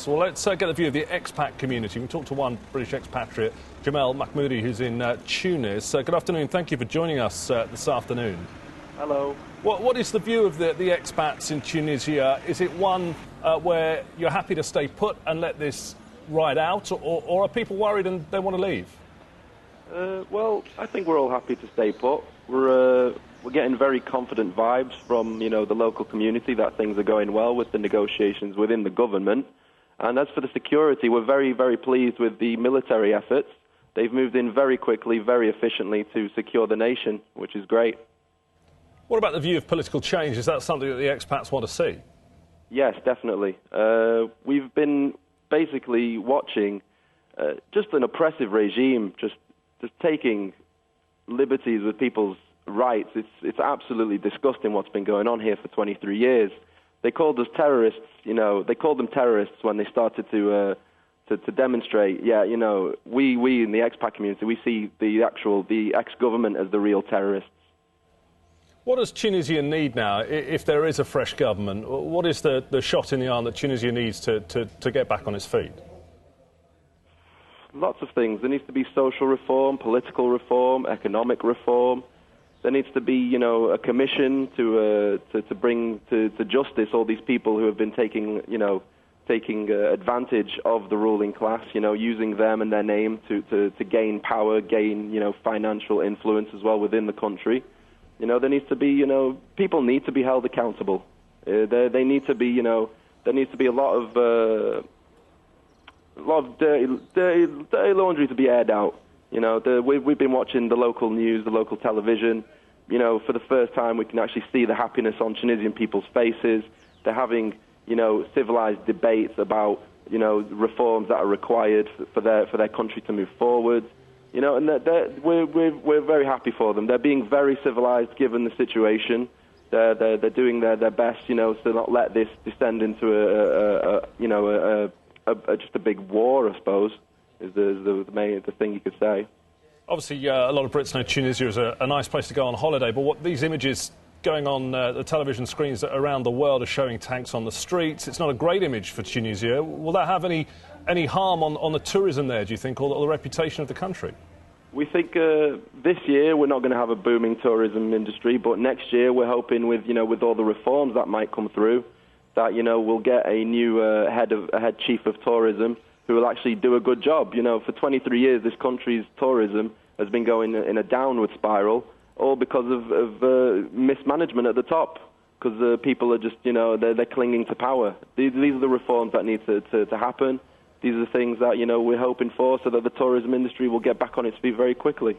course. Well, let's get the view of the expat community. We talked to one British expatriate, Jamel Mahmoudi, who's in Tunis. Good afternoon. Thank you for joining us this afternoon. Hello. What is the view of the expats in Tunisia? Is it one where you're happy to stay put and let this ride out, or are people worried and they want to leave? Well, I think we're all happy to stay put. We're getting very confident vibes from, the local community that things are going well with the negotiations within the government. And as for the security, we're very, very pleased with the military efforts. They've moved in very quickly, very efficiently to secure the nation, which is great. What about the view of political change? Is that something that the expats want to see? Yes, definitely. We've been basically watching just an oppressive regime, just taking liberties with people's rights. It's absolutely disgusting what's been going on here for 23 years. They called us terrorists, they called them terrorists when they started to demonstrate. Yeah, we in the expat community, we see the ex-government as the real terrorists. What does Tunisia need now, if there is a fresh government? What is the shot in the arm that Tunisia needs to get back on its feet? Lots of things. There needs to be social reform, political reform, economic reform. There needs to be, a commission to bring to justice all these people who have been taking advantage of the ruling class, using them and their name to gain power, gain, financial influence as well within the country. There needs to be, people need to be held accountable. They need to be, there needs to be a lot of dirty laundry to be aired out. We've been watching the local news, the local television. For the first time, we can actually see the happiness on Tunisian people's faces. They're having, civilized debates about, reforms that are required for their country to move forward. And we're very happy for them. They're being very civilized given the situation. They're doing their best, to not let this descend into just a big war, I suppose, is the thing you could say. Obviously, a lot of Brits know Tunisia is a nice place to go on holiday, but what these images going on the television screens around the world are showing tanks on the streets. It's not a great image for Tunisia. Will that have any harm on the tourism there, do you think, or the reputation of the country? We think this year we're not going to have a booming tourism industry, but next year we're hoping with all the reforms that might come through, that we'll get a new head chief of tourism who will actually do a good job. For 23 years this country's tourism has been going in a downward spiral, all because of mismanagement at the top, because people are just they're clinging to power. These are the reforms that need to happen. These are the things that we're hoping for, so that the tourism industry will get back on its feet very quickly.